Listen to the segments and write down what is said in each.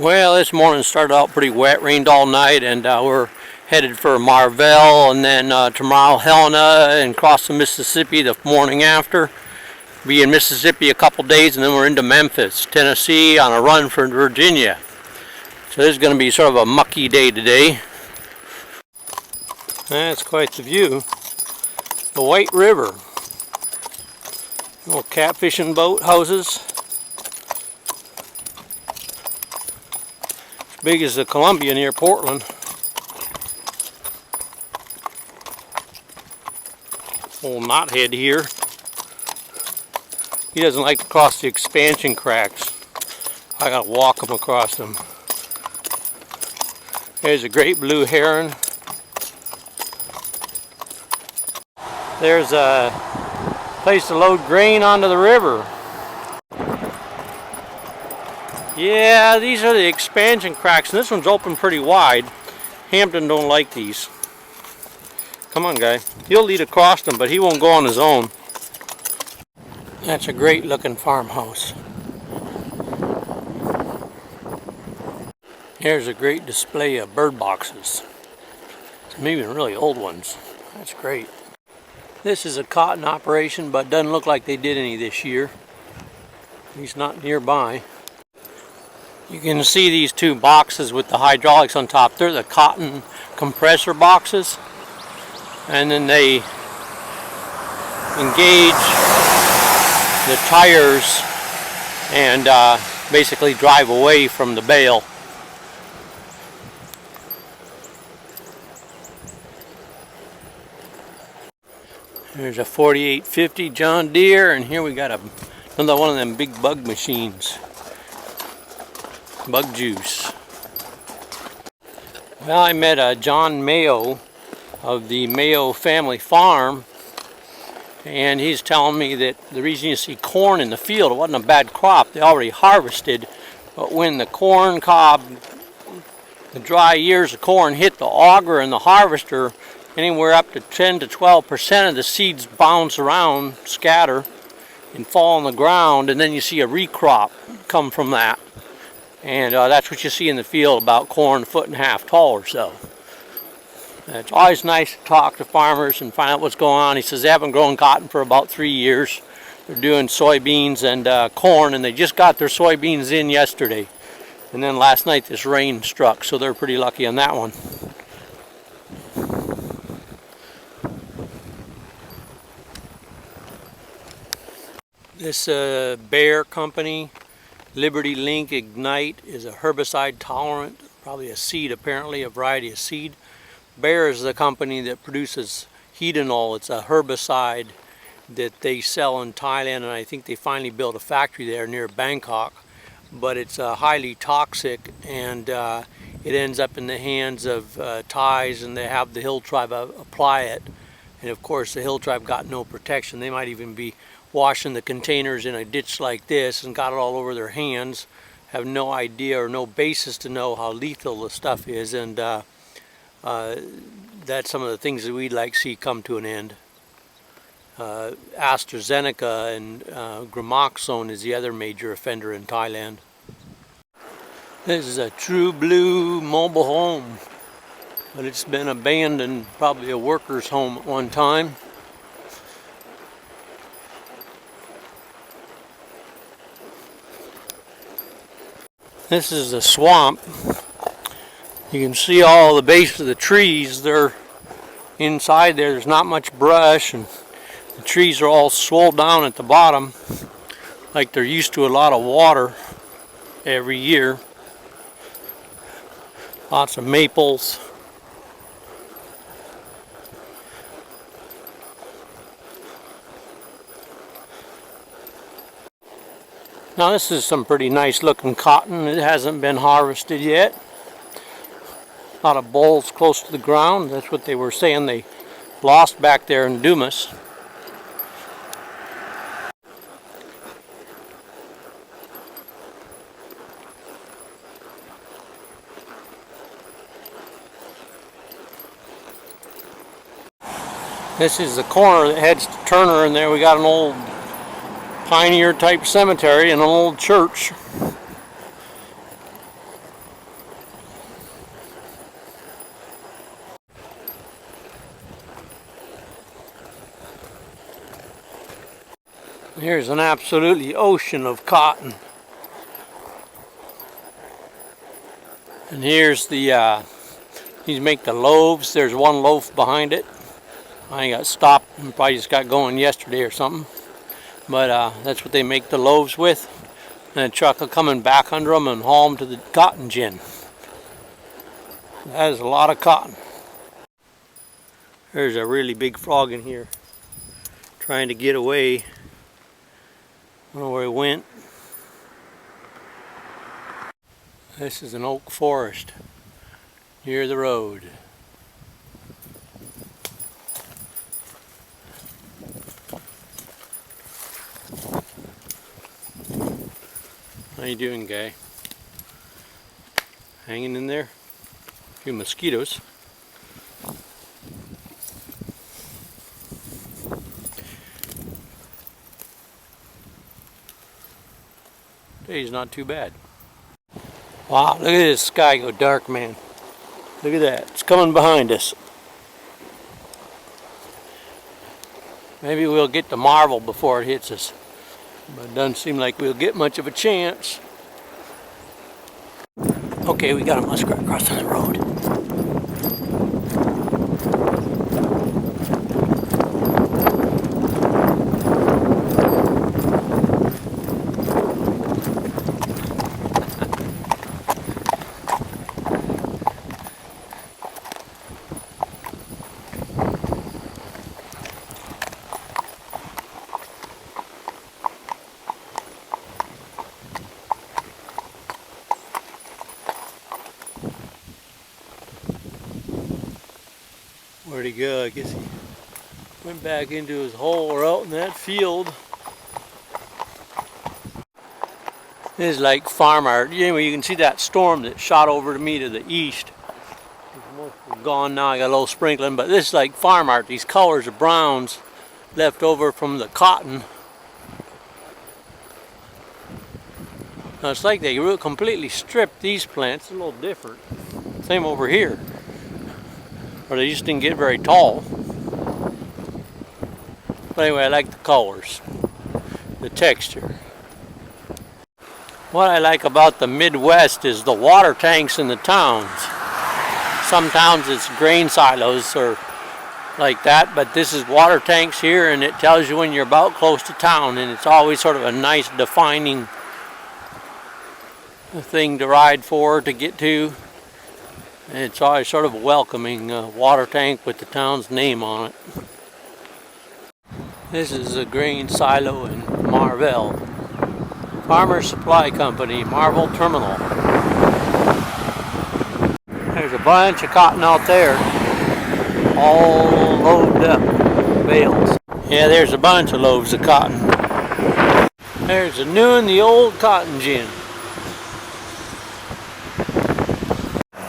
Well, this morning started out pretty wet, rained all night, and we're headed for Marvell, and then tomorrow Helena, and cross the Mississippi the morning after. Be in Mississippi a couple days, and then we're into Memphis, Tennessee, on a run for Virginia. So this is going to be sort of a mucky day today. That's quite the view. The White River. Little catfishing boat houses. As big as the Columbia near Portland. Old knothead here. He doesn't like to cross the expansion cracks. I gotta walk him across them. There's a great blue heron. There's a place to load grain onto the river. Yeah, these are the expansion cracks, and this one's open pretty wide. Hampton don't like these. Come on, guy. He'll lead across them, but he won't go on his own. That's a great looking farmhouse. Here's a great display of bird boxes. Some even really old ones. That's great. This is a cotton operation, but doesn't look like they did any this year. He's not nearby. You can see these two boxes with the hydraulics on top. They're the cotton compressor boxes. And then they engage the tires and basically drive away from the bale. There's a 4850 John Deere, and here we got another one of them big bug machines. Bug juice. Well, I met John Mayo of the Mayo family farm, and he's telling me that the reason you see corn in the field, it wasn't a bad crop. They already harvested, but when the corn cob, the dry years of corn hit the auger and the harvester, anywhere up to 10 to 12% of the seeds bounce around, scatter, and fall on the ground, and then you see a recrop come from that. And that's what you see in the field, about corn a foot and a half tall or so. It's always nice to talk to farmers and find out what's going on. He says they haven't grown cotton for about 3 years. They're doing soybeans and corn, and they just got their soybeans in yesterday. And then last night this rain struck, so they're pretty lucky on that one. This Bayer company, Liberty Link Ignite, is a herbicide tolerant, probably a seed apparently, a variety of seed. Bayer is the company that produces Hedinol. It's a herbicide that they sell in Thailand, and I think they finally built a factory there near Bangkok. But it's highly toxic, and it ends up in the hands of Thais, and they have the hill tribe apply it. And of course the hill tribe got no protection. They might even be washing the containers in a ditch like this and got it all over their hands, have no idea or no basis to know how lethal the stuff is, and that's some of the things that we'd like to see come to an end. AstraZeneca and Gramoxone is the other major offender in Thailand. This is a true blue mobile home, but it's been abandoned, probably a worker's home at one time. This is a swamp. You can see all the base of the trees. They're inside there. There's not much brush, and the trees are all swelled down at the bottom, like they're used to a lot of water every year. Lots of maples. Now this is some pretty nice looking cotton. It hasn't been harvested yet. A lot of bolls close to the ground. That's what they were saying they lost back there in Dumas. This is the corner that heads to Turner, and there we got an old pioneer type cemetery and an old church. Here's an absolutely ocean of cotton. And here's the, these make the loaves. There's one loaf behind it. I got stopped and probably just got going yesterday or something. But that's what they make the loaves with. And a truck will come back under them and haul them to the cotton gin. That is a lot of cotton. There's a really big frog in here trying to get away. I don't know where he went. This is an oak forest near the road. How you doing, guy? Hanging in there? A few mosquitoes. Day's not too bad. Wow, look at this sky go dark, man. Look at that. It's coming behind us. Maybe we'll get to Marvell before it hits us. But it doesn't seem like we'll get much of a chance. Okay, we got a muskrat crossing the road. Where'd he go? I guess he went back into his hole or out in that field. This is like farm art. Anyway, you can see that storm that shot over to me to the east. It's mostly gone now. I got a little sprinkling, but this is like farm art. These colors of browns left over from the cotton. Now it's like they completely stripped these plants. It's a little different. Same over here. Or they just didn't get very tall. But anyway, I like the colors, the texture. What I like about the Midwest is the water tanks in the towns. Some towns it's grain silos or like that, but this is water tanks here, and it tells you when you're about close to town, and it's always sort of a nice defining thing to ride for, to get to. It's always sort of a welcoming water tank with the town's name on it. This is a grain silo in Marvell. Farmer Supply Company, Marvell Terminal. There's a bunch of cotton out there, all loaded up, bales. Yeah, there's a bunch of loaves of cotton. There's the new and the old cotton gin.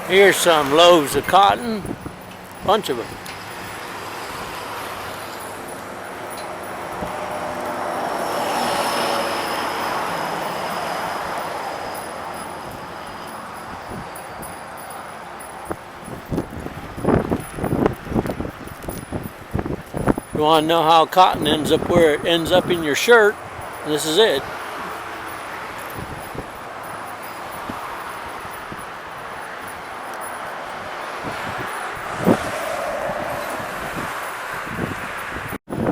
Here's some loaves of cotton, bunch of them. You want to know how cotton ends up where it ends up in your shirt? This is it.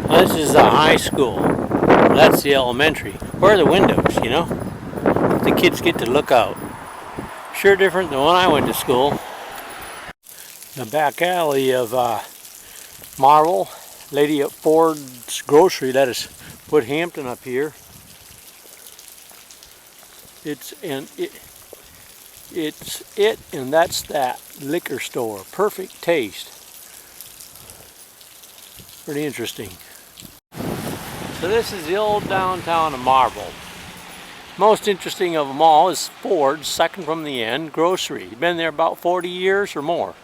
This is the high school. That's the elementary. Where are the windows, you know? The kids get to look out. Sure different than when I went to school. The back alley of Marvell. Lady at Ford's Grocery let us put Hampton up here. It's it and that's that. Liquor store. Perfect taste. Pretty interesting. So this is the old downtown of Marvell. Most interesting of them all is Ford's, second from the end, grocery. Been there about 40 years or more.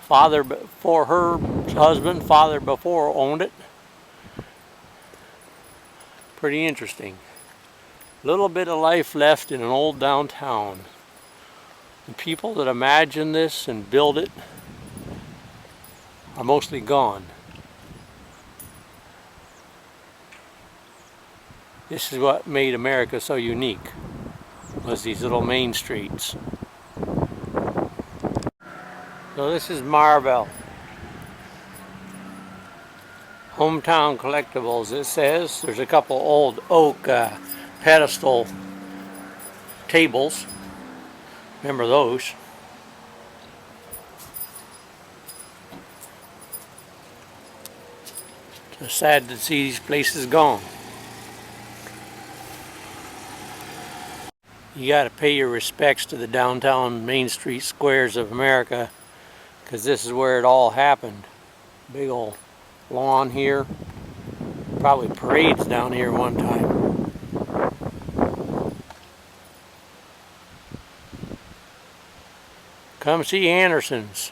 Father before her husband, father before owned it. Pretty interesting. Little bit of life left in an old downtown. The people that imagine this and build it are mostly gone. This is what made America so unique, was these little main streets. So this is Marvell. Hometown Collectibles, it says. There's a couple old oak pedestal tables. Remember those. It's sad to see these places gone. You got to pay your respects to the downtown Main Street squares of America, because this is where it all happened. Big old lawn here. Probably parades down here one time. Come see Anderson's,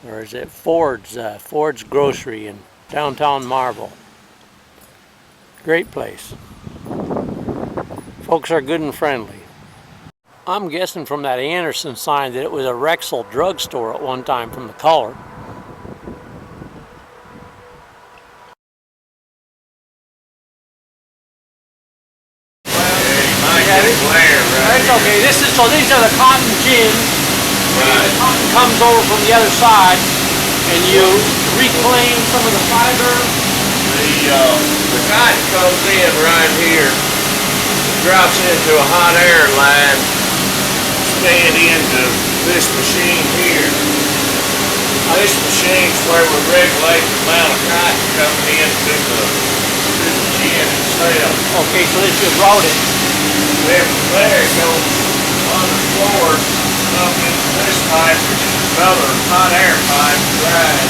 or is it Ford's? Ford's Grocery in downtown Marvell. Great place. Folks are good and friendly. I'm guessing from that Anderson sign that it was a Rexall drugstore at one time from the color. That's okay. So these are the cotton gins. Right. The cotton comes over from the other side, and you reclaim some of the fiber. The cotton comes in right here, drops into a hot air line, fed into this machine here. This machine's where we regulate the amount of cotton coming into the gin itself. Okay, so this just wrote it. Then from there it goes on the floor up into this pipe, which is another hot air pipe, right?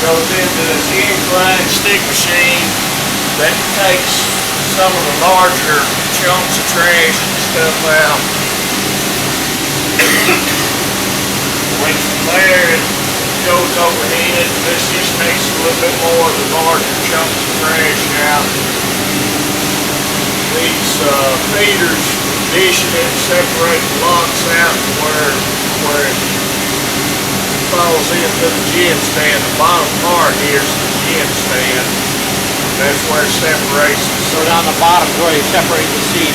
Goes into this incline stick machine that takes some of the larger chunks of trash and stuff out. When from there it goes overhead, this just takes a little bit more of the larger chunks of trash out. These feeders condition it, separate the blocks out to where it falls into the gin stand. The bottom part here is the gin stand. That's where it separates. So down the bottom is where you separate the seed.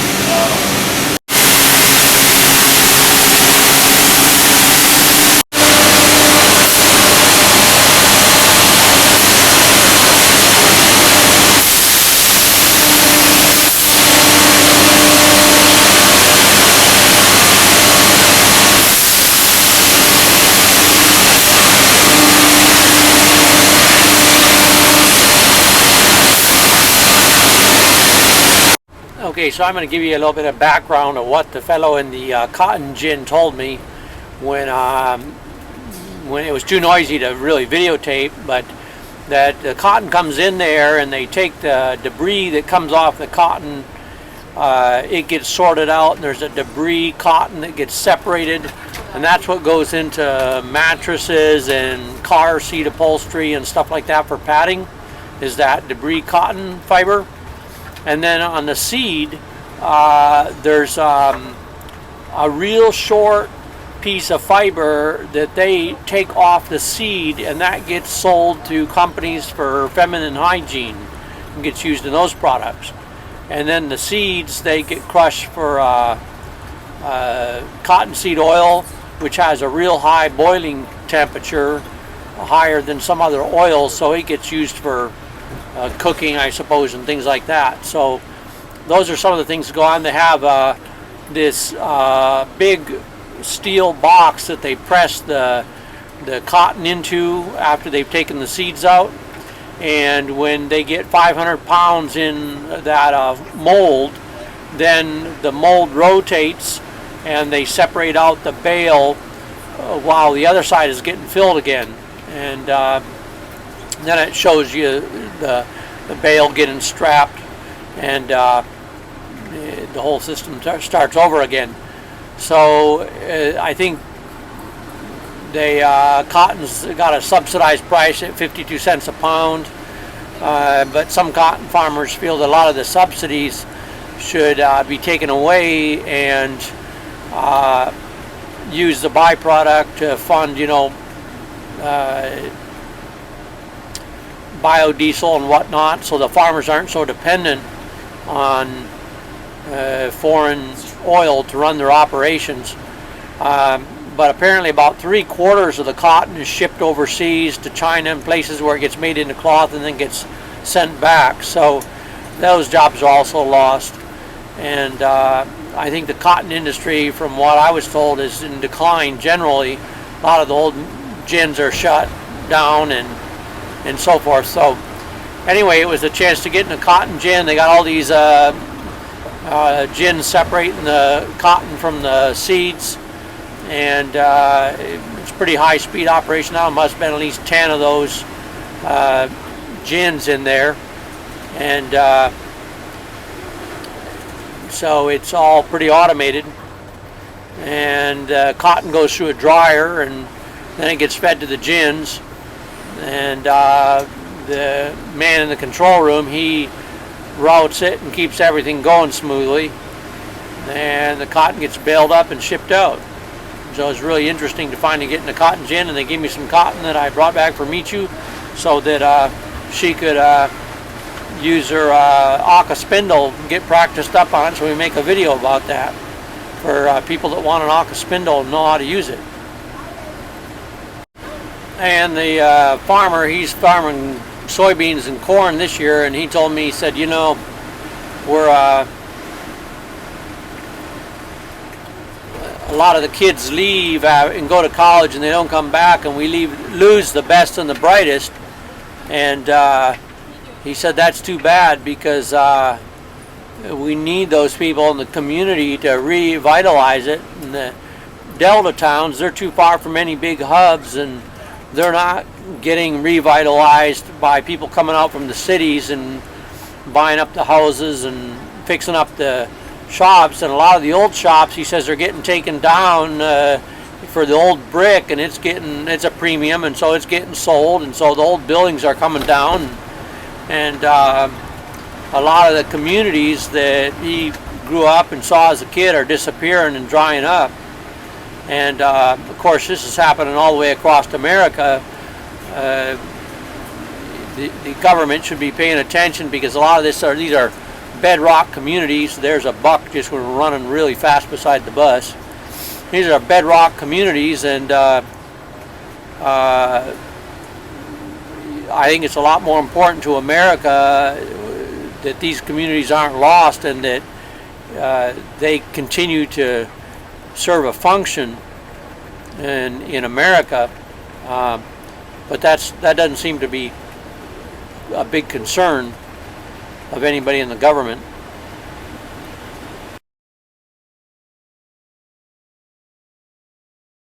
Okay, so I'm going to give you a little bit of background of what the fellow in the cotton gin told me when it was too noisy to really videotape, but that the cotton comes in there and they take the debris that comes off the cotton, it gets sorted out, and there's a debris cotton that gets separated, and that's what goes into mattresses and car seat upholstery and stuff like that for padding, is that debris cotton fiber. And then on the seed, there's a real short piece of fiber that they take off the seed, and that gets sold to companies for feminine hygiene and gets used in those products. And then the seeds, they get crushed for cottonseed oil, which has a real high boiling temperature, higher than some other oils, so it gets used for cooking, I suppose, and things like that. So those are some of the things that go on. They have this big steel box that they press the cotton into after they've taken the seeds out, and when they get 500 pounds in that mold, then the mold rotates and they separate out the bale while the other side is getting filled again, and then it shows you the bale getting strapped, and the whole system starts over again. So I think cotton's got a subsidized price at 52 cents a pound, but some cotton farmers feel that a lot of the subsidies should be taken away and use the byproduct to fund, biodiesel and whatnot, so the farmers aren't so dependent on foreign oil to run their operations. But apparently about 3/4 of the cotton is shipped overseas to China and places where it gets made into cloth and then gets sent back. So those jobs are also lost. And I think the cotton industry, from what I was told, is in decline generally. A lot of the old gins are shut down and so forth. So anyway, it was a chance to get in a cotton gin. They got all these gins separating the cotton from the seeds, and it's a pretty high speed operation now. Must have been at least 10 of those gins in there, and so it's all pretty automated, and cotton goes through a dryer and then it gets fed to the gins, and the man in the control room, he routes it and keeps everything going smoothly, and the cotton gets baled up and shipped out. So it's really interesting to finally get in the cotton gin, and they gave me some cotton that I brought back for Michu so that she could use her Aka spindle and get practiced up on it, so we make a video about that for people that want an Aka spindle and know how to use it. And the farmer, he's farming soybeans and corn this year, and he told me, he said, you know, we're a lot of the kids leave and go to college and they don't come back, and we lose the best and the brightest. And he said that's too bad, because we need those people in the community to revitalize it. And the Delta towns, they're too far from any big hubs, and they're not getting revitalized by people coming out from the cities and buying up the houses and fixing up the shops. And a lot of the old shops, he says, are getting taken down for the old brick, and it's a premium, and so it's getting sold, and so the old buildings are coming down, and a lot of the communities that he grew up and saw as a kid are disappearing and drying up. And of course, this is happening all the way across America. The government should be paying attention, because a lot of these are bedrock communities. There's a buck just running really fast beside the bus. These are bedrock communities, and I think it's a lot more important to America that these communities aren't lost, and that they continue to serve a function in America. But that doesn't seem to be a big concern of anybody in the government.